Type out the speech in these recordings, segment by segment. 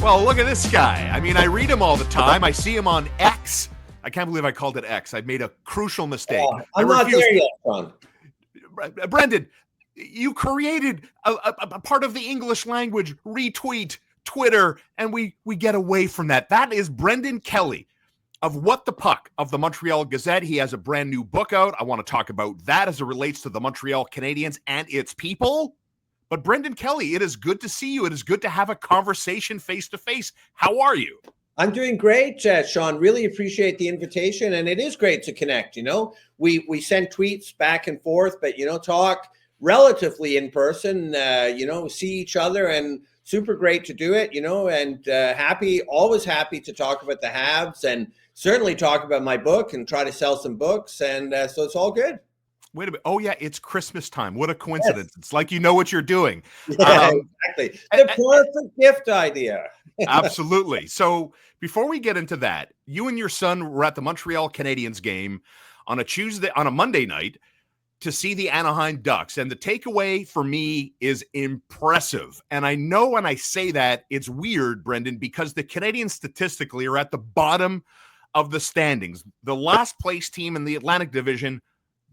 Well, look at this guy. I mean, I read him all the time. I see him on X. I can't believe I called it X. I made a crucial mistake. I'm not there yet, Shaun. Brendan, you created a part of the English language, retweet, Twitter, and we get away from that. That is Brendan Kelly of What the Puck of the Montreal Gazette. He has a brand new book out. I want to talk about that as it relates to the Montreal Canadiens and its people. But Brendan Kelly, it is good to see you. It is good to have a conversation face-to-face. How are you? I'm doing great, Shaun. Really appreciate the invitation, and it is great to connect. We send tweets back and forth, but talk relatively in person. See each other, and super great to do it. And always happy to talk about the Habs, and certainly talk about my book and try to sell some books. And so it's all good. Wait a minute. Oh, yeah, it's Christmas time. What a coincidence. Yes. It's like you know what you're doing. Yeah, exactly. The perfect gift idea. Absolutely. So before we get into that, you and your son were at the Montreal Canadiens game on a Monday night to see the Anaheim Ducks. And the takeaway for me is impressive. And I know when I say that, it's weird, Brendan, because the Canadiens statistically are at the bottom of the standings, the last place team in the Atlantic Division,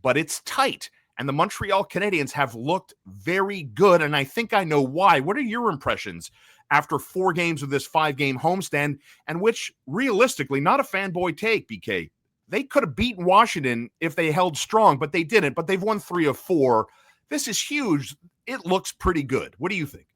but it's tight. And the Montreal Canadiens have looked very good, and I think I know why. What are your impressions after 4 games of this 5-game homestand, and which, realistically, not a fanboy take, BK, they could have beaten Washington if they held strong, but they didn't. But they've won 3 of 4. This is huge. It looks pretty good. What do you think?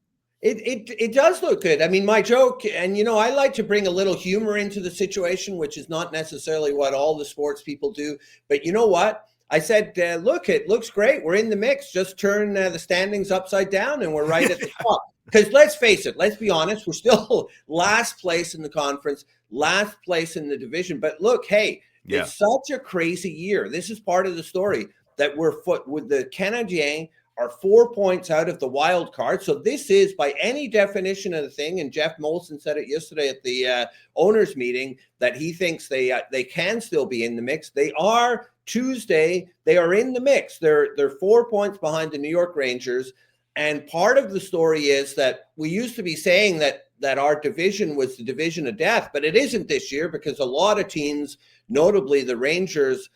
It does look good. I mean, my joke, and I like to bring a little humor into the situation, which is not necessarily what all the sports people do. But you know what? I said, look, it looks great. We're in the mix. Just turn the standings upside down and we're right at the top. Because let's face it, let's be honest, we're still last place in the conference, last place in the division. But look, hey, it's such a crazy year. This is part of the story that we're with the Canadiens are 4 points out of the wild card. So this is, by any definition of the thing, and Jeff Molson said it yesterday at the owners meeting, that he thinks they can still be in the mix. They are. Tuesday, they are in the mix. They're 4 points behind the New York Rangers. And part of the story is that we used to be saying that our division was the division of death, but it isn't this year because a lot of teams, notably the Rangers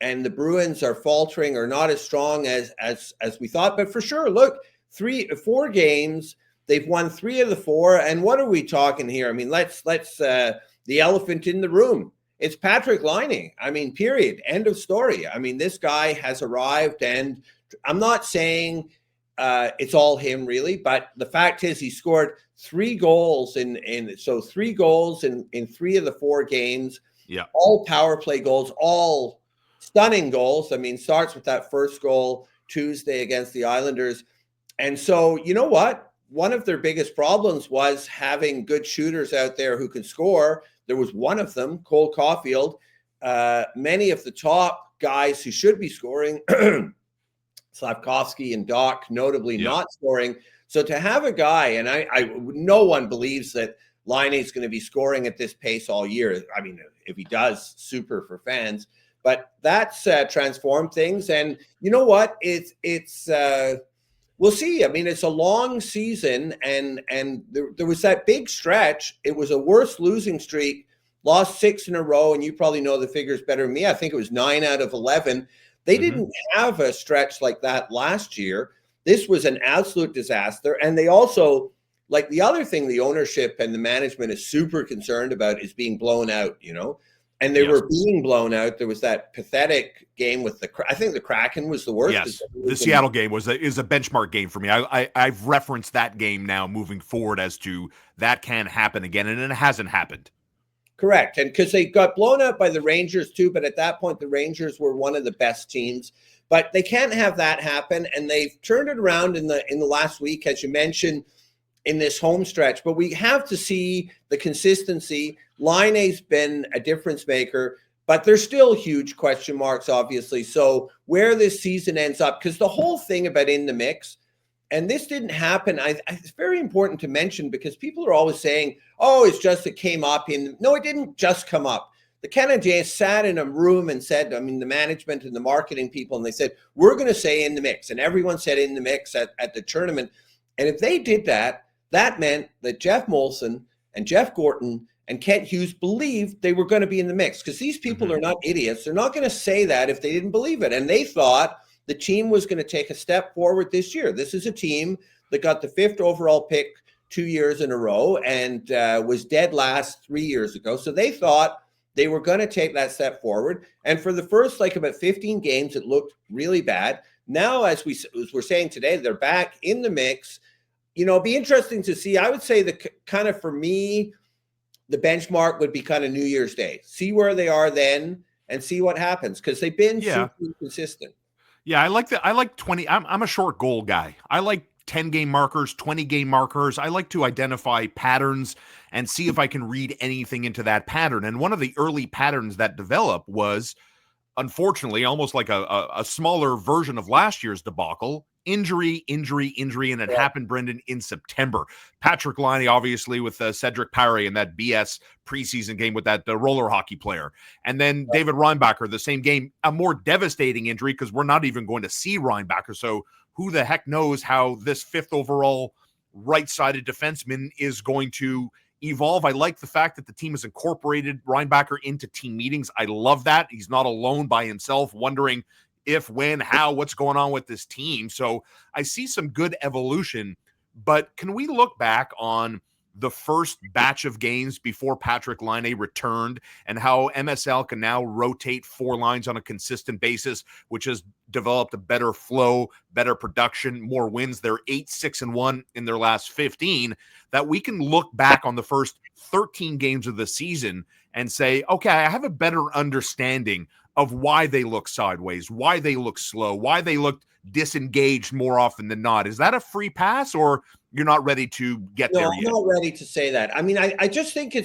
and the Bruins, are faltering or not as strong as we thought. But for sure, look, 4 games, they've won 3 of the 4. And what are we talking here? I mean, let's the elephant in the room. It's Patrik Laine. I mean, period. End of story. I mean, this guy has arrived, and I'm not saying it's all him really, but the fact is he scored 3 goals in 3 goals in 3 of the 4 games. Yeah. All power play goals, all stunning goals. I mean, starts with that first goal Tuesday against the Islanders. And so, you know what? One of their biggest problems was having good shooters out there who could score. There was one of them, Cole Caulfield. Many of the top guys who should be scoring, Slafkovsky and Dach, notably not scoring. So to have a guy, and no one believes that Laine is going to be scoring at this pace all year. I mean, if he does, super for fans. But that's transformed things. And you know what? It's we'll see. I mean, it's a long season, and there was that big stretch. It was a worse losing streak, lost 6 in a row, and you probably know the figures better than me. I think it was 9 out of 11. They didn't have a stretch like that last year. This was an absolute disaster. And they also, like, the other thing the ownership and the management is super concerned about is being blown out, And they were being blown out. There was that pathetic game with I think the Kraken was the worst. Yes, the Seattle game is a benchmark game for me. I've referenced that game now moving forward as to that can happen again, and it hasn't happened. Correct. And because they got blown out by the Rangers too, but at that point, the Rangers were one of the best teams. But they can't have that happen, and they've turned it around in the last week, as you mentioned, in this home stretch. But we have to see the consistency. Laine's been a difference maker, but there's still huge question marks, obviously. So where this season ends up, because the whole thing about in the mix, and this didn't happen, it's very important to mention, because people are always saying, oh, it's just it came up no, it didn't just come up. The Canadiens sat in a room and said, I mean, the management and the marketing people, and they said, we're going to say in the mix. And everyone said in the mix at the tournament. And if they did that, that meant that Jeff Molson and Jeff Gorton and Kent Hughes believed they were going to be in the mix, because these people are not idiots. They're not going to say that if they didn't believe it. And they thought the team was going to take a step forward this year. This is a team that got the 5th overall pick 2 years in a row and was dead last 3 years ago. So they thought they were going to take that step forward. And for the first, about 15 games, it looked really bad. Now, as we're saying today, they're back in the mix. Be interesting to see. I would say for me, the benchmark would be kind of New Year's Day. See where they are then and see what happens, because they've been super consistent. Yeah, I like 20. I'm a short goal guy. I like 10-game markers, 20-game markers. I like to identify patterns and see if I can read anything into that pattern. And one of the early patterns that developed was, unfortunately, almost like a smaller version of last year's debacle: injury, and it happened, Brendan, in September. Patrik Laine, obviously, with Cedric Paré in that BS preseason game with that roller hockey player. And then David Reinbacher, the same game, a more devastating injury, because we're not even going to see Reinbacher. So who the heck knows how this 5th overall right-sided defenseman is going to evolve. I like the fact that the team has incorporated Reinbacher into team meetings. I love that. He's not alone by himself wondering if, when, how, what's going on with this team. So I see some good evolution, but can we look back on the first batch of games before Patrik Laine returned, and how MSL can now rotate 4 lines on a consistent basis, which has developed a better flow, better production, more wins? They're 8-6-1 in their last 15. That we can look back on the first 13 games of the season and say, okay, I have a better understanding of why they look sideways, why they look slow, why they looked disengaged more often than not. Is that a free pass, or you're not ready to get there yet? I'm not ready to say that. I mean, I just think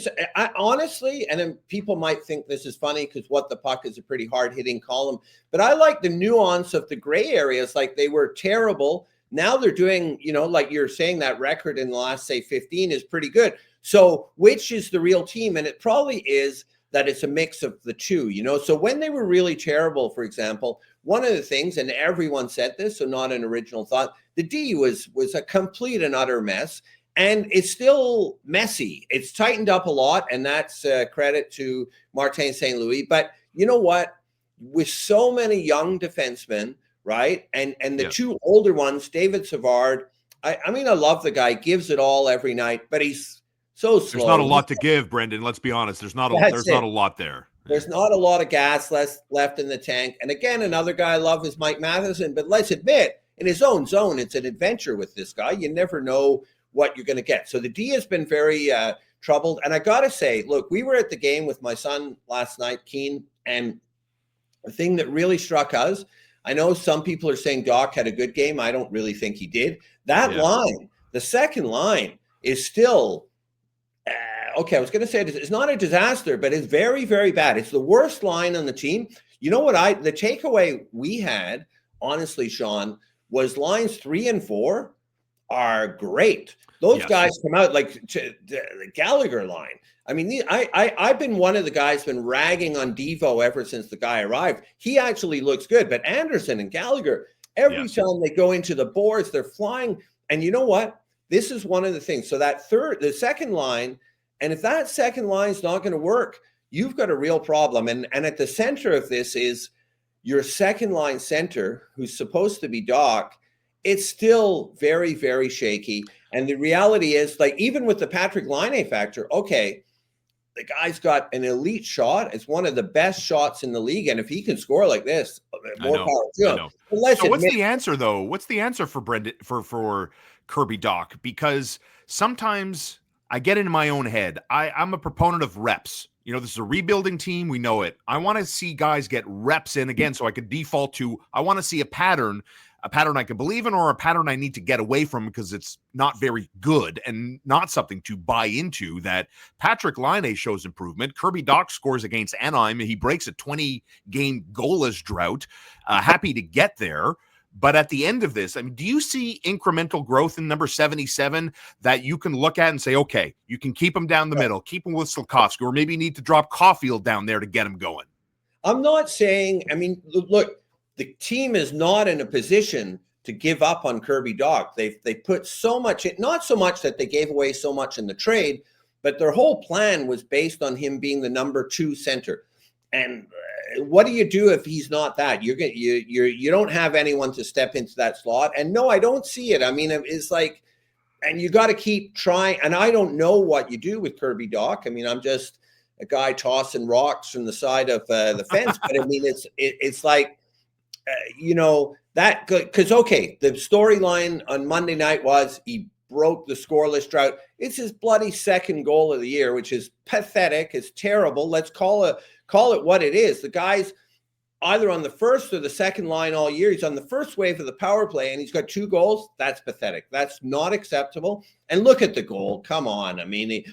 honestly, and then people might think this is funny because What the Puck is a pretty hard-hitting column, but I like the nuance of the gray areas. Like, they were terrible. Now they're doing, like you're saying, that record in the last, say, 15 is pretty good. So which is the real team? And it probably is that it's a mix of the two, So when they were really terrible, for example, one of the things, and everyone said this, so not an original thought, the D was a complete and utter mess, and it's still messy. It's tightened up a lot, and that's credit to Martin St. Louis. But you know what? With so many young defensemen, right, and the 2 older ones, David Savard, I mean, I love the guy, gives it all every night, but he's so slow. There's not a lot to give, Brendan. Let's be honest. There's not a lot there. There's not a lot of gas left in the tank. And again, another guy I love is Mike Matheson. But let's admit, in his own zone, it's an adventure with this guy. You never know what you're going to get. So the D has been very troubled. And I got to say, look, we were at the game with my son last night, Keen, and the thing that really struck us, I know some people are saying Dach had a good game. I don't really think he did. That line, the second line, is still... okay, I was going to say it's not a disaster, but it's very, very bad. It's the worst line on the team. You know what? The takeaway we had, honestly, Shaun, was lines 3 and 4 are great. Those guys come out like the Gallagher line. I mean, I've been one of the guys been ragging on Devo ever since the guy arrived. He actually looks good, but Anderson and Gallagher, every time they go into the boards, they're flying. And you know what? This is one of the things. So the second line. And if that second line is not going to work, you've got a real problem. And at the center of this is your second line center, who's supposed to be Dach. It's still very, very shaky. And the reality is, like, even with the Patrik Laine factor, okay, the guy's got an elite shot. It's one of the best shots in the league. And if he can score like this, more power to him. So what's the answer, though? What's the answer for Brendan, for Kirby Dach? Because sometimes I get into my own head. I'm a proponent of reps. This is a rebuilding team. We know it. I want to see guys get reps in again, so I could default to, I want to see a pattern I can believe in, or a pattern I need to get away from because it's not very good and not something to buy into. That Patrik Laine shows improvement. Kirby Dach scores against Anaheim, and he breaks a 20-game goalless drought. Happy to get there. But at the end of this, I mean, do you see incremental growth in number 77 that you can look at and say, okay, you can keep him down the middle, keep him with Slafkovsky, or maybe you need to drop Caulfield down there to get him going? I'm not saying, I mean, look, the team is not in a position to give up on Kirby Dach. They put so much in, not so much that they gave away so much in the trade, but their whole plan was based on him being the number 2 center. And what do you do if he's not that? You don't have anyone to step into that slot. And no, I don't see it. I mean, it's like, and you got to keep trying. And I don't know what you do with Kirby Dach. I mean, I'm just a guy tossing rocks from the side of the fence. But I mean, it's like, that good. Because, okay, the storyline on Monday night was he broke the scoreless drought. It's his bloody second goal of the year, which is pathetic. It's terrible. Let's call it what it is. The guy's either on the first or the second line all year. He's on the first wave of the power play, and he's got 2 goals. That's pathetic. That's not acceptable. And look at the goal. Come on. I mean,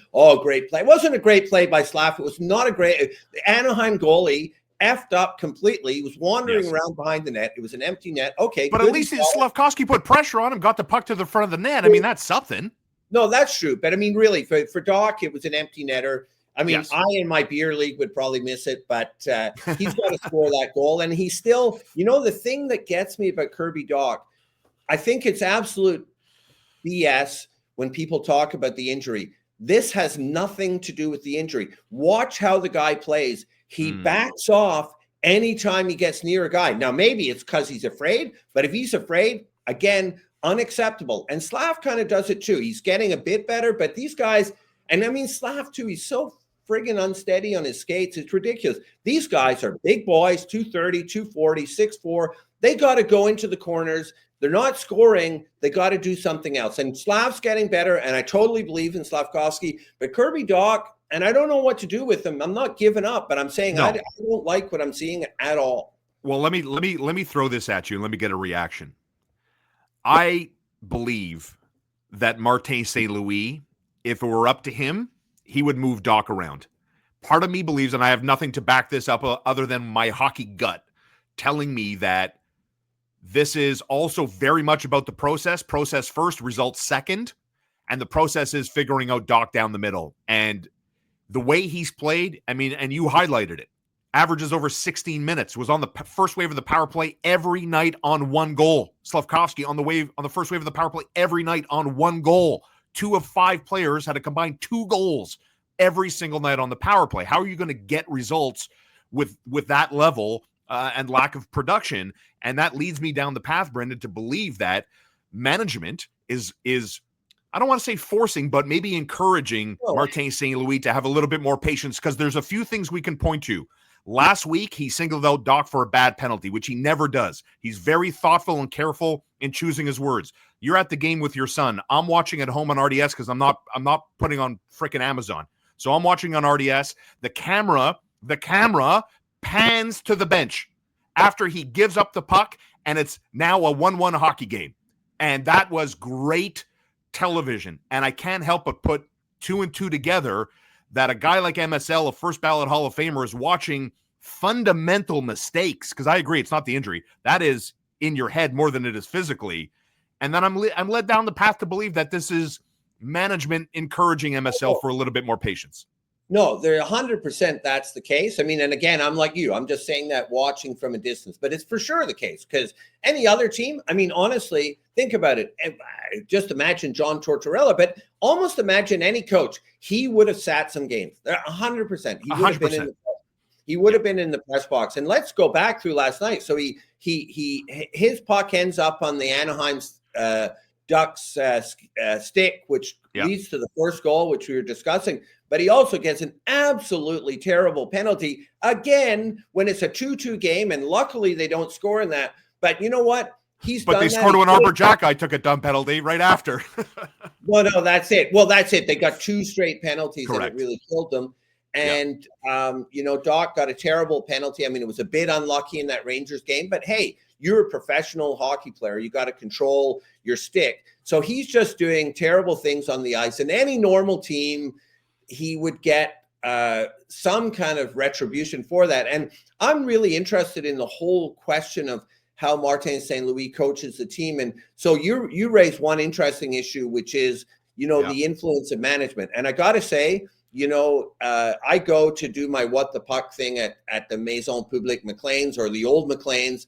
great play. It wasn't a great play by Slav. It was not a great. The Anaheim goalie effed up completely. He was wandering around behind the net. It was an empty net. Okay. But at least Slafkovsky put pressure on him, got the puck to the front of the net. I mean, that's something. No, that's true. But I mean, really, for Dach, it was an empty netter. I mean, I in my beer league would probably miss it, but he's got to score that goal. And he's still, the thing that gets me about Kirby Dach, I think it's absolute BS when people talk about the injury. This has nothing to do with the injury. Watch how the guy plays. He backs off anytime he gets near a guy. Now, maybe it's because he's afraid, but if he's afraid, again, unacceptable. And Slav kind of does it too. He's getting a bit better, but these guys, and I mean, Slav too, he's so friggin' unsteady on his skates. It's ridiculous. These guys are big boys, 230, 240, 6'4". They got to go into the corners. They're not scoring. They got to do something else. And Slav's getting better, and I totally believe in Slafkovsky. But Kirby Dach, and I don't know what to do with him. I'm not giving up, but I'm saying I don't like what I'm seeing at all. Well, let me throw this at you and let me get a reaction. I believe that Martin St. Louis, if it were up to him, he would move Dach around. Part of me believes, and I have nothing to back this up other than my hockey gut telling me that this is also very much about the process. Process first, results second. And the process is figuring out Dach down the middle. And the way he's played, I mean, and you highlighted it, averages over 16 minutes, was on the first wave of the power play every night on 1 goal. Slafkovsky on the first wave of the power play every night on 1 goal. 2 of 5 players had a combined 2 goals every single night on the power play. How are you going to get results with that level and lack of production? And that leads me down the path, Brendan, to believe that management is I don't want to say forcing, but maybe encouraging Martin St. Louis to have a little bit more patience, because there's a few things we can point to. Last week, he singled out Dach for a bad penalty, which he never does. He's very thoughtful and careful in choosing his words. You're at the game with your son. I'm watching at home on RDS because I'm not putting on frickin' Amazon. So I'm watching on RDS. The camera pans to the bench after he gives up the puck, and it's now a 1-1 hockey game. And that was great television. And I can't help but put 2 and 2 together that a guy like MSL, a first ballot Hall of Famer, is watching fundamental mistakes. Because I agree, it's not the injury. That is in your head more than it is physically. And then I'm led down the path to believe that this is management encouraging MSL for a little bit more patience. No, they're 100% that's the case. I mean, and again, I'm like you. I'm just saying that watching from a distance. But it's for sure the case, because any other team, I mean, honestly, think about it. Just imagine John Tortorella, but almost imagine any coach. He would have sat some games. They're 100%. He would have been in the press box. And let's go back through last night. So his puck ends up on the Anaheim Ducks stick, which leads to the first goal, which we were discussing. But he also gets an absolutely terrible penalty again when it's a 2-2 game, and luckily they don't score in that. But you know what? But they scored when Arbor Jack guy took a dumb penalty right after. No, that's it. Well, that's it. They got 2 straight penalties. Correct. And it really killed them. And Dach got a terrible penalty. I mean, it was a bit unlucky in that Rangers game, but hey, you're a professional hockey player. You got to control your stick. So he's just doing terrible things on the ice. And any normal team, he would get some kind of retribution for that. And I'm really interested in the whole question of how Martin St. Louis coaches the team. And so you raise one interesting issue, which is, the influence of management. And I got to say, I go to do my What the Puck thing at the Maison Publique McLean's, or the old McLean's,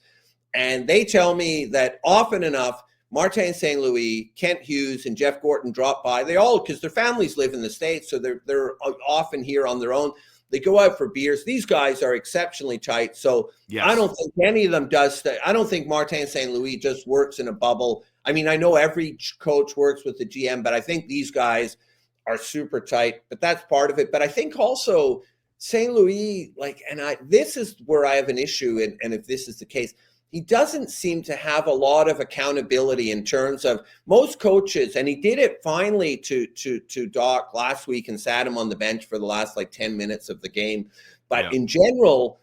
and they tell me that often enough, Martin St. Louis, Kent Hughes, and Jeff Gorton drop by. They all, because their families live in the States, so they're often here on their own. They go out for beers. These guys are exceptionally tight. So Yes. I don't think any of them does. I don't think Martin St. Louis just works in a bubble. I mean, I know every coach works with the GM, but I think these guys are super tight. But that's part of it. But I think also St. Louis, this is where I have an issue. And if this is the case, he doesn't seem to have a lot of accountability in terms of most coaches. And he did it finally to Dach last week and sat him on the bench for the last 10 minutes of the game. But in general,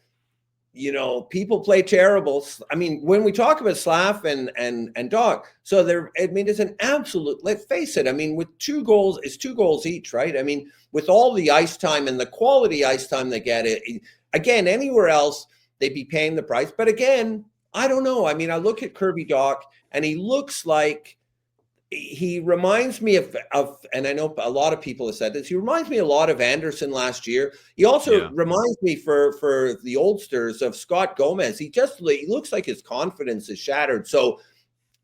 people play terrible. I mean, when we talk about Slav and Dach, so there's an absolute, let's face it. I mean, with 2 goals, it's 2 goals each, right? I mean, with all the ice time and the quality ice time they get, again, anywhere else, they'd be paying the price. But again, I don't know. I mean, I look at Kirby Dach and he looks like, he reminds me of, and I know a lot of people have said this, he reminds me a lot of Anderson last year. He also reminds me for the oldsters of Scott Gomez. He looks like his confidence is shattered. So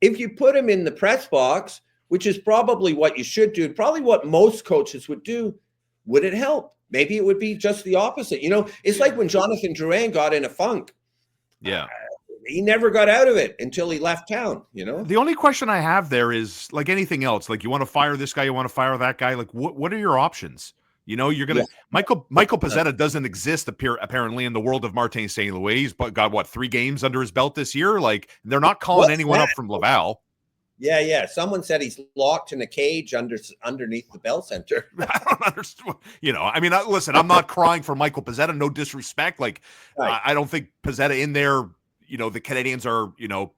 if you put him in the press box, which is probably what you should do, probably what most coaches would do, would it help? Maybe it would be just the opposite. It's like when Jonathan Drouin got in a funk. Yeah. He never got out of it until he left town, The only question I have there is, like anything else, like you want to fire this guy, you want to fire that guy, like what are your options? You're going to Michael Pezzetta doesn't exist apparently in the world of Martin St. Louis. He's got 3 games under his belt this year. Like they're not calling anyone up from Laval. Yeah. Someone said he's locked in a cage underneath the Bell Center. I don't understand. I mean, listen, I'm not crying for Michael Pezzetta. No disrespect. Like I don't think Pezzetta in there. The Canadiens are,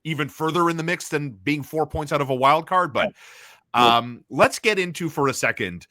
even further in the mix than being 4 points out of a wild card. But let's get into for a second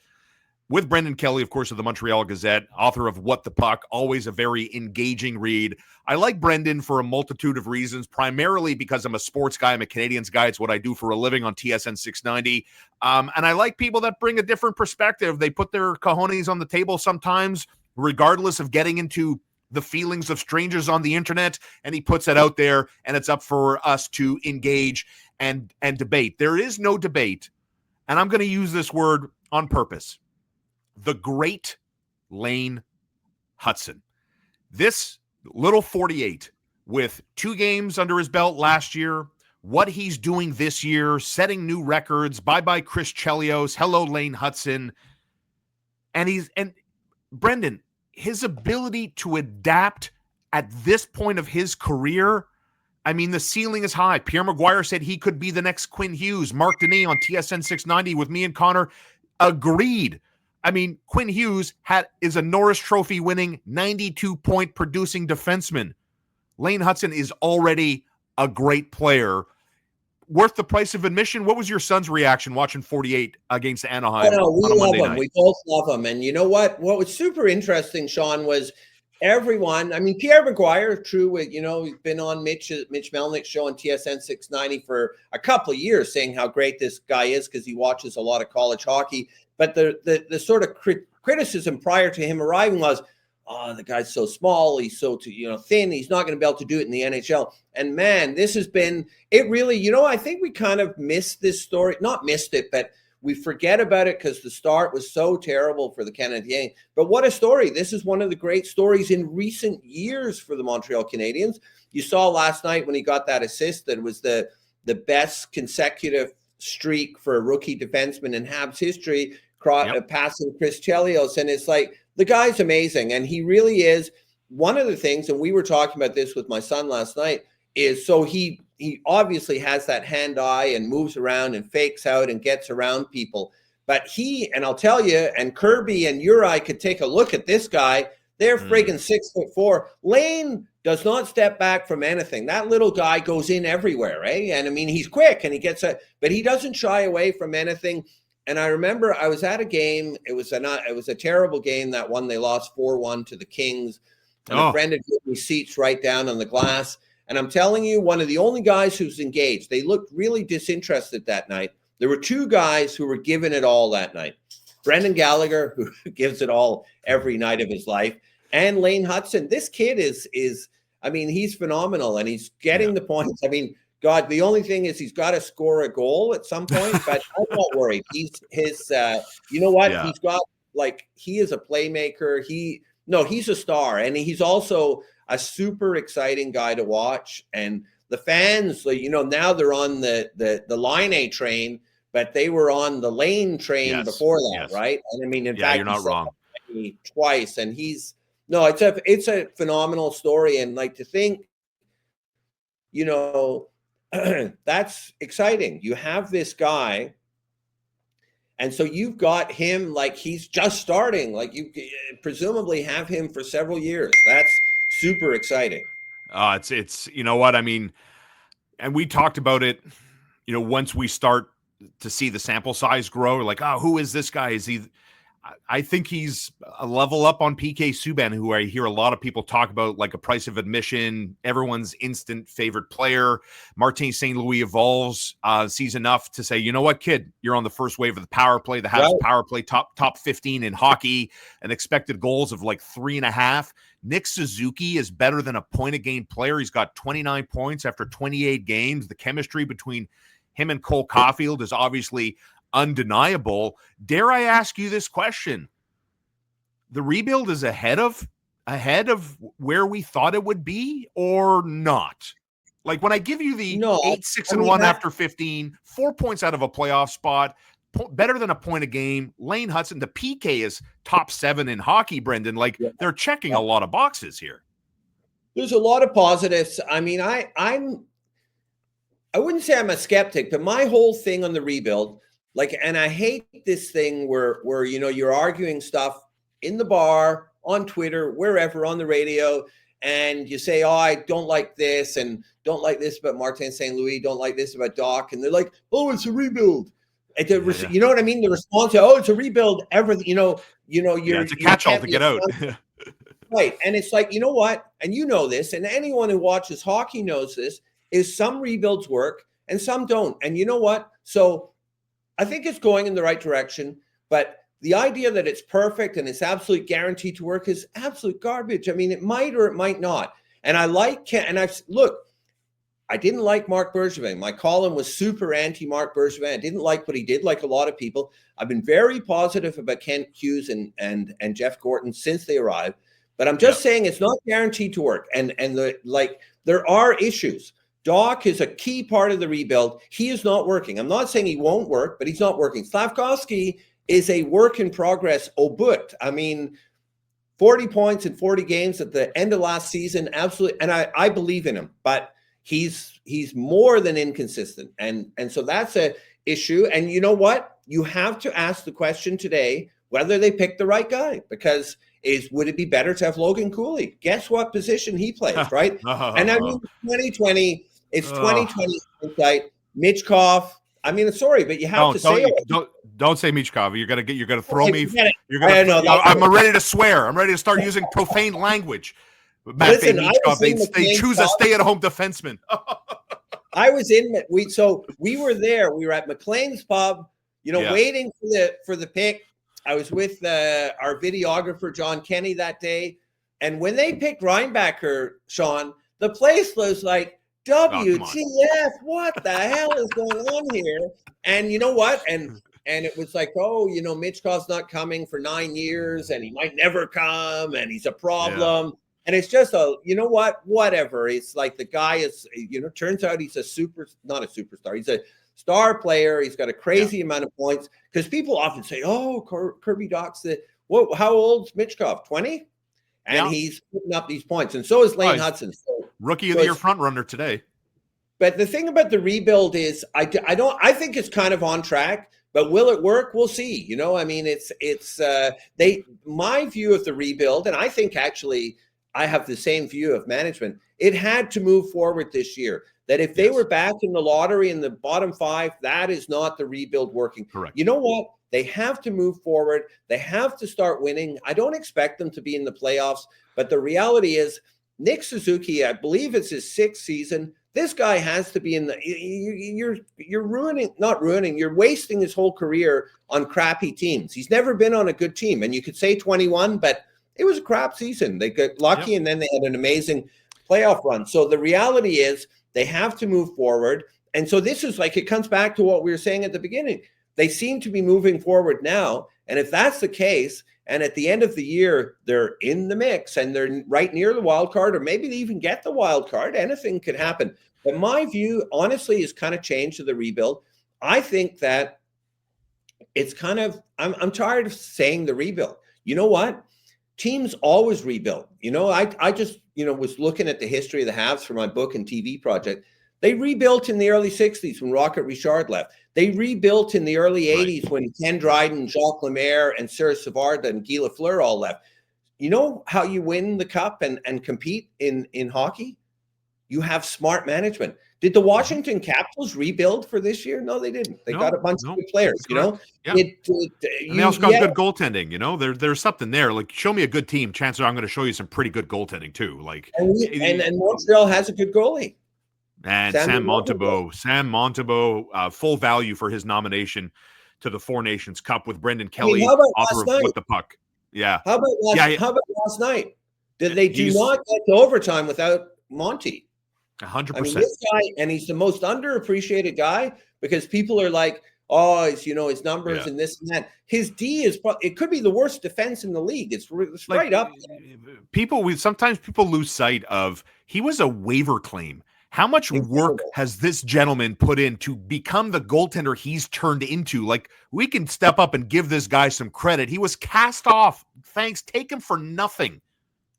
with Brendan Kelly, of course, of the Montreal Gazette, author of What the Puck, always a very engaging read. I like Brendan for a multitude of reasons, primarily because I'm a sports guy. I'm a Canadiens guy. It's what I do for a living on TSN 690. And I like people that bring a different perspective. They put their cojones on the table sometimes, regardless of getting into the feelings of strangers on the internet, and he puts it out there, and it's up for us to engage and debate. There is no debate, and I'm going to use this word on purpose. The great Lane Hutson. This little 48 with 2 games under his belt last year, what he's doing this year, setting new records, bye-bye Chris Chelios, hello Lane Hutson. And Brendan, his ability to adapt at this point of his career, I mean, the ceiling is high. Pierre Maguire said he could be the next Quinn Hughes. Mark Denis on TSN 690 with me and Connor agreed. I mean, Quinn Hughes is a Norris Trophy winning 92-point producing defenseman. Lane Hutson is already a great player. Worth the price of admission. What was your son's reaction watching 48 against Anaheim? We love him. Night? We both love him. And you know what? What was super interesting, Shaun, was everyone. I mean, Pierre Maguire, true. He's been on Mitch Melnick's show on TSN 690 for a couple of years, saying how great this guy is because he watches a lot of college hockey. But the sort of criticism prior to him arriving was, oh, the guy's so small. He's so thin. He's not going to be able to do it in the NHL. And man, this has been it. Really, I think we kind of missed this story. Not missed it, but we forget about it because the start was so terrible for the Canadiens. But what a story! This is one of the great stories in recent years for the Montreal Canadiens. You saw last night when he got that assist that it was the best consecutive streak for a rookie defenseman in Habs history, passing Chris Chelios. And it's like, the guy's amazing. And he really is. One of the things, and we were talking about this with my son last night, is so he obviously has that hand-eye and moves around and fakes out and gets around people. But and I'll tell you, and Kirby and Uri could take a look at this guy. They're friggin' 6'4". Lane does not step back from anything. That little guy goes in everywhere, eh? And I mean, he's quick and he gets but he doesn't shy away from anything. And I remember I was at a game. It was a terrible game, that one. They lost 4-1 to the Kings. And a friend had given me seats right down on the glass. And I'm telling you, one of the only guys who's engaged. They looked really disinterested that night. There were 2 guys who were giving it all that night. Brendan Gallagher, who gives it all every night of his life, and Lane Hutson. This kid is I mean, he's phenomenal, and he's getting the points. I mean, God, the only thing is he's got to score a goal at some point, but I'm not worried. He's you know what? Yeah. He's got, like, he is a playmaker. He's a star, and he's also a super exciting guy to watch. And the fans, you know, now they're on the Laine train, but they were on the Lane train before that, right? And I mean, in fact, you're not wrong. Twice, and it's a phenomenal story, and like to think, you know, that's exciting. You have this guy, and so you've got him like he's just starting. Like you presumably have him for several years. That's super exciting. It's you know what I mean, and we talked about it. You know, once we start to see the sample size grow, like, oh, who is this guy? Is he? I think he's a level up on PK Subban, who I hear a lot of people talk about like a price of admission, everyone's instant favorite player. Martin St. Louis evolves, sees enough to say, you know what, kid, you're on the first wave of the power play. The Habs power play top 15 in hockey, and expected goals of like 3.5. Nick Suzuki is better than a point a game player. He's got 29 points after 28 games. The chemistry between him and Cole Caulfield is obviously undeniable. Dare I ask you this question? The rebuild is ahead of where we thought it would be, or not? Like when I give you the 8-6-1 after 15, 4 points out of a playoff spot, better than a point a game. Lane Hutson, the PK is top 7 in hockey, Brendan. Like they're checking a lot of boxes here. There's a lot of positives. I mean, I wouldn't say I'm a skeptic, but my whole thing on the rebuild, like, and I hate this thing where you know, you're arguing stuff in the bar, on Twitter, wherever, on the radio, and you say, oh, I don't like this, and don't like this about Martin St. Louis, don't like this about Dach, and they're like, oh, it's a rebuild. You know what I mean? The response to, oh, it's a rebuild, everything, it's a catch-all to get out. Right. And it's like, you know what? And you know this, and anyone who watches hockey knows this, is some rebuilds work and some don't. And you know what? So I think it's going in the right direction, but the idea that it's perfect and it's absolutely guaranteed to work is absolute garbage. I mean, it might or it might not. And I didn't like Marc Bergevin. My column was super anti-Marc Bergevin. I didn't like what he did, like a lot of people. I've been very positive about Kent Hughes and Jeff Gorton since they arrived, but I'm just saying it's not guaranteed to work. And there are issues. Dach is a key part of the rebuild. He is not working. I'm not saying he won't work, but he's not working. Slavkovsky is a work in progress obut. I mean, 40 points in 40 games at the end of last season, absolutely. And I believe in him, but he's more than inconsistent. And so that's a issue. And you know what? You have to ask the question today whether they picked the right guy, because would it be better to have Logan Cooley? Guess what position he plays, right? And I mean, 2020. It's 2020 hindsight. Michkov. I mean, sorry, but you have to say it. Don't say Michkov. You're gonna throw me. I'm ready to swear. I'm ready to start using profane language. Listen, they choose a stay-at-home defenseman. I was we were there. We were at McLean's Pub, waiting for the pick. I was with our videographer John Kenny that day, and when they picked Reinbacher, Shaun, the place was like, WTF, what the hell is going on here? And you know what? And it was like, Michkov's not coming for 9 years, and he might never come, and he's a problem. Yeah. And it's just whatever. It's like the guy is, turns out he's not a superstar. He's a star player. He's got a crazy amount of points, because people often say, Kirby Dach's how old's Michkov? 20? And he's putting up these points. And so is Lane Hutson. Rookie of the year front runner today. But the thing about the rebuild is I think it's kind of on track, but will it work? We'll see. I mean, my view of the rebuild, and I think actually I have the same view of management. It had to move forward this year. That if they were back in the lottery in the bottom 5, that is not the rebuild working. Correct. You know what? They have to move forward. They have to start winning. I don't expect them to be in the playoffs, but the reality is Nick Suzuki, I believe it's his 6th season. This guy has to be in the. You're wasting his whole career on crappy teams. He's never been on a good team, and you could say 21, but it was a crap season. They got lucky, and then they had an amazing playoff run. So the reality is they have to move forward. And so this is like, it comes back to what we were saying at the beginning. They seem to be moving forward now. And if that's the case, and at the end of the year, they're in the mix and they're right near the wild card, or maybe they even get the wild card, anything could happen. But my view, honestly, is kind of changed to the rebuild. I think that it's kind of, I'm tired of saying the rebuild. You know what? Teams always rebuild. I just, was looking at the history of the Habs for my book and TV project. They rebuilt in the early 60s when Rocket Richard left. They rebuilt in the early 80s when Ken Dryden, Jacques Lemaire, and Serge Savard and Guy Lafleur all left. You know how you win the cup and compete in hockey? You have smart management. Did the Washington Capitals rebuild for this year? No, they didn't. They got a bunch of good players, Yeah. And they also got good goaltending. There's something there. Like, show me a good team. Chances are I'm going to show you some pretty good goaltending too. Like, and Montreal has a good goalie. And Sam Montembeault, full value for his nomination to the Four Nations Cup with Brendan Kelly, author of What the Puck. Yeah. How about last night? Did they not get to overtime without Monty? 100%. I mean, this guy, and he's the most underappreciated guy because people are like, oh, it's, his numbers and this and that. His D it could be the worst defense in the league. It's right up there. Sometimes people lose sight of, he was a waiver claim. How much work has this gentleman put in to become the goaltender he's turned into? Like, we can step up and give this guy some credit. He was cast off. Thanks. Take him for nothing.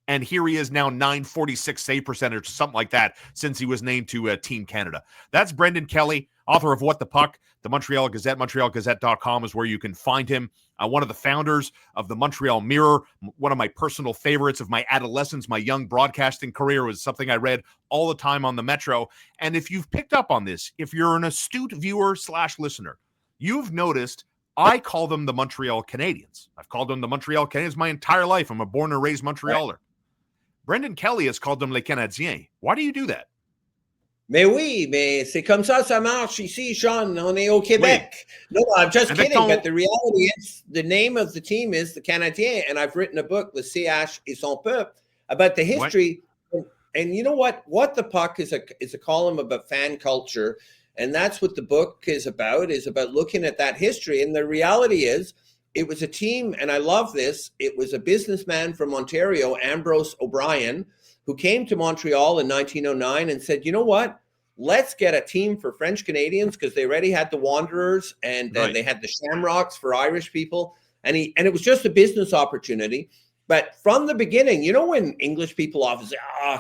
And here he is now, 946 save percentage, something like that, since he was named to Team Canada. That's Brendan Kelly, author of What the Puck, the Montreal Gazette. MontrealGazette.com is where you can find him. One of the founders of the Montreal Mirror, one of my personal favorites of my adolescence, my young broadcasting career, was something I read all the time on the Metro. And if you've picked up on this, if you're an astute viewer / listener, you've noticed I call them the Montreal Canadiens. I've called them the Montreal Canadiens my entire life. I'm a born and raised Montrealer. Right. Brendan Kelly has called them les Canadiens. Why do you do that? Mais oui, mais c'est comme ça marche ici, Shaun. On est au Québec. Oui. No, I'm just kidding. But the reality is, the name of the team is the Canadiens, and I've written a book, Le CH et son peuple, about the history. What? And you know what? What the Puck is a column about fan culture, and that's what the book is about looking at that history. And the reality is, it was a team, and I love this. It was a businessman from Ontario, Ambrose O'Brien, who came to Montreal in 1909 and said, you know what? Let's get a team for French Canadians, because they already had the Wanderers and they had the Shamrocks for Irish people. And it was just a business opportunity. But from the beginning, when English people often say,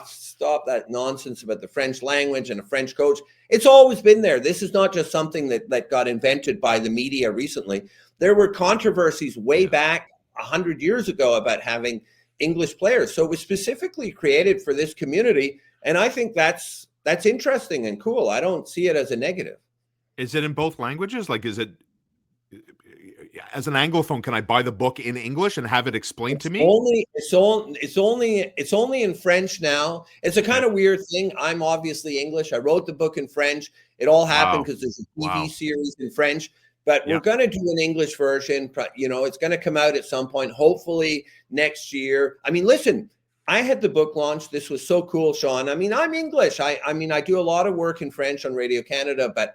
stop that nonsense about the French language and a French coach, it's always been there. This is not just something that got invented by the media recently. There were controversies way back 100 years ago about having English players. So it was specifically created for this community. And I think that's interesting and cool. I don't see it as a negative. Is it in both languages? Like, is it, as an Anglophone, can I buy the book in English and have it explained to me? It's only in French now. It's a kind of weird thing. I'm obviously English. I wrote the book in French. It all happened because there's a TV series in French. But we're going to do an English version. It's going to come out at some point, hopefully next year. I mean, listen, I had the book launched. This was so cool, Shaun. I mean, I'm English. I do a lot of work in French on Radio Canada, but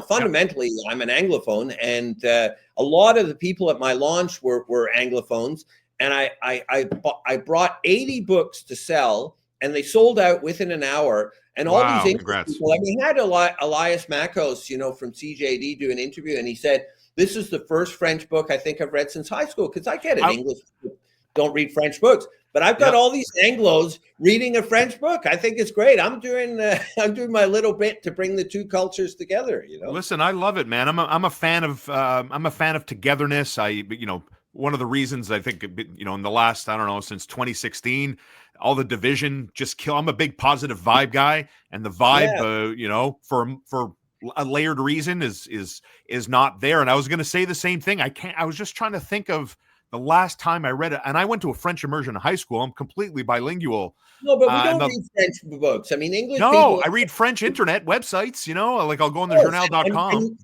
fundamentally, I'm an Anglophone, and a lot of the people at my launch were Anglophones. And I brought 80 books to sell, and they sold out within an hour. And all these English people, we had Elias Makos, from CJD do an interview, and he said, this is the first French book I think I've read since high school, because I get it, English don't read French books. But I've got all these Anglos reading a French book. I think it's great. I'm doing my little bit to bring the two cultures together. Listen, I love it, man. I'm a fan of togetherness. One of the reasons I think, in the last, since 2016, all the division just kill. I'm a big positive vibe guy, and the vibe, for a layered reason is not there. And I was going to say the same thing. I was just trying to think of the last time I read it, and I went to a French immersion in high school. I'm completely bilingual. No, but we don't read French books. I mean, English people. No, I read French internet websites, like I'll go on the journal.com.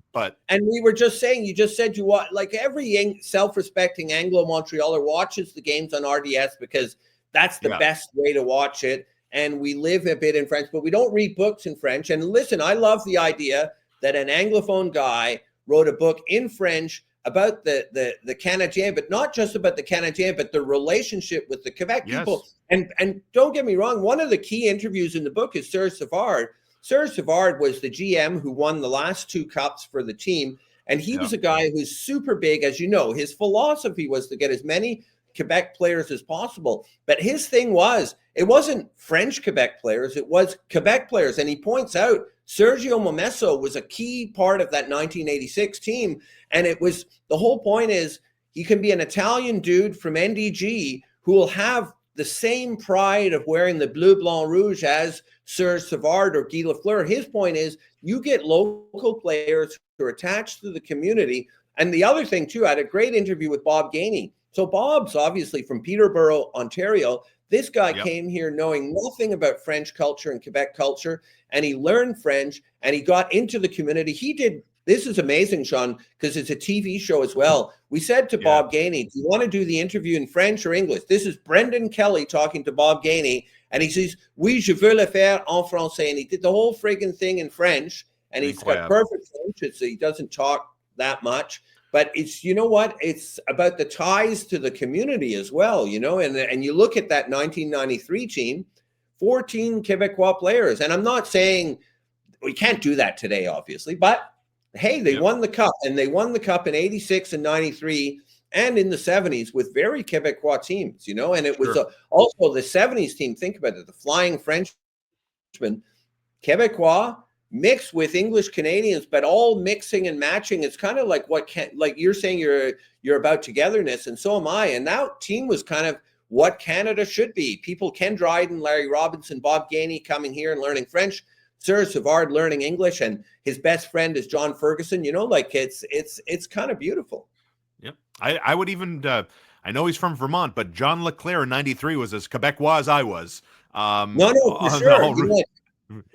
And we were just saying, you just said you watch, like every self-respecting Anglo-Montrealer watches the games on RDS because that's the best way to watch it. and we live a bit in French, but we don't read books in French. And listen, I love the idea that an Anglophone guy wrote a book in French about the Canadiens, but not just about the Canadiens, but the relationship with the Quebec people. And don't get me wrong, one of the key interviews in the book is Serge Savard. Serge Savard was the GM who won the last 2 cups for the team. And he was a guy who's super big, as you know. His philosophy was to get as many Quebec players as possible. But his thing was, it wasn't French Quebec players, it was Quebec players. And he points out Sergio Momesso was a key part of that 1986 team. And it was, the whole point is, he can be an Italian dude from NDG who will have the same pride of wearing the bleu, blanc, rouge as Serge Savard or Guy Lafleur. His point is, you get local players who are attached to the community. And the other thing too, I had a great interview with Bob Gainey. So Bob's obviously from Peterborough, Ontario. This guy came here knowing nothing about French culture and Quebec culture, and he learned French and he got into the community. He did, this is amazing, Shaun, because it's a TV show as well. We said to Bob Gainey, do you want to do the interview in French or English? This is Brendan Kelly talking to Bob Gainey, and he says, oui, je veux le faire en français. And he did the whole friggin' thing in French, and he's got perfect French. He doesn't talk that much. But it's, you know what, it's about the ties to the community as well, you know, and you look at that 1993 team, 14 Quebecois players. And I'm not saying we can't do that today, obviously, but hey, they won the cup, and they won the cup in 86 and 93 and in the 70s with very Quebecois teams, you know, and it was also the 70s team. Think about it, the Flying Frenchmen, Quebecois, mixed with English Canadians, but all mixing and matching. It's kind of like like you're saying, you're about togetherness, and so am I. And that team was kind of what Canada should be. People, Ken Dryden, Larry Robinson, Bob Gainey coming here and learning French, Serge Savard learning English, and his best friend is John Ferguson. You know, like it's kind of beautiful. Yep, I would even I know he's from Vermont, but John Leclerc in '93 was as Quebecois as I was. No, for sure. You know,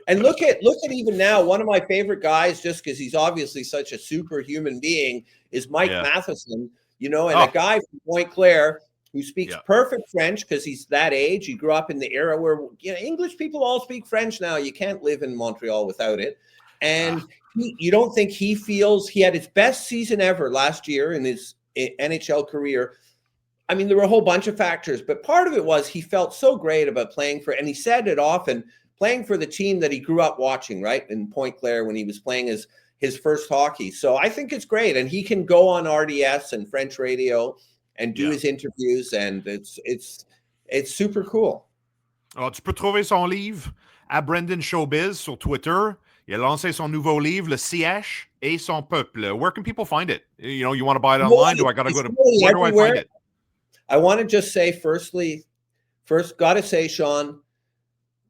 and look at even now, one of my favorite guys, just because he's obviously such a superhuman being, is Mike Matheson, you know, and a guy from Point Claire who speaks perfect French because he's that age. He grew up in the era where, you know, English people all speak French now. You can't live in Montreal without it. And you don't think he feels he had his best season ever last year in his NHL career. I mean, there were a whole bunch of factors, but part of it was he felt so great about playing for, and he said it often, playing for the team that he grew up watching, right, in Point Claire when he was playing his first hockey. So I think it's great. And he can go on RDS and French radio and do his interviews, and it's super cool. Alors, tu peux trouver son livre à Brendan Showbiz sur Twitter. Il a lancé son nouveau livre, Le Siège et son peuple. Where can people find it? You know, you want to buy it online? Do I got to go to, where do I find it? I want to just say, first, got to say, Shaun,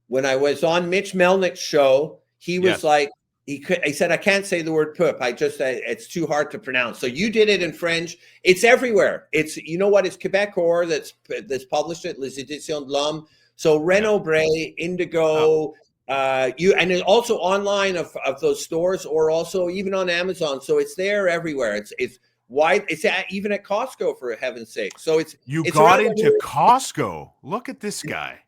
when I was on Mitch Melnick's show, he was like, he said, I can't say the word poop. It's too hard to pronounce. So you did it in French. It's everywhere. It's, you know what? It's Québécois that's published it, Les Éditions de l'Homme. So Renaud Bray, Indigo, and it's also online of those stores, or also even on Amazon. So it's there everywhere. It's wide. It's even at Costco, for heaven's sake. So it's got into Costco. Look at this guy.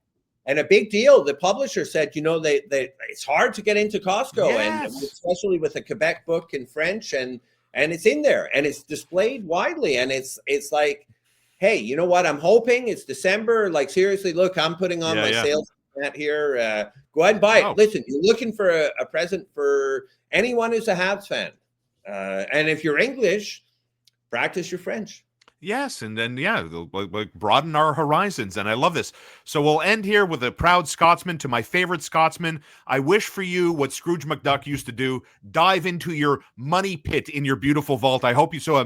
And a big deal. The publisher said, you know, they it's hard to get into Costco, and especially with a Quebec book in French, and it's in there, and it's displayed widely, and it's like, hey, you know what? I'm hoping it's December. Like, seriously, look, I'm putting on my sales hat here. Go ahead and buy it. Listen, you're looking for a present for anyone who's a Habs fan, and if you're English, practice your French. Yes, and then, like broaden our horizons, and I love this. So we'll end here with a proud Scotsman to my favorite Scotsman. I wish for you what Scrooge McDuck used to do: dive into your money pit in your beautiful vault. I hope you sell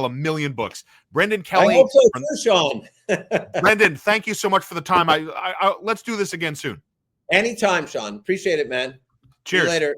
1 million books. Brendan Kelly. I hope so too, Shaun. Brendan, thank you so much for the time. I let's do this again soon. Anytime, Shaun. Appreciate it, man. Cheers. See you later.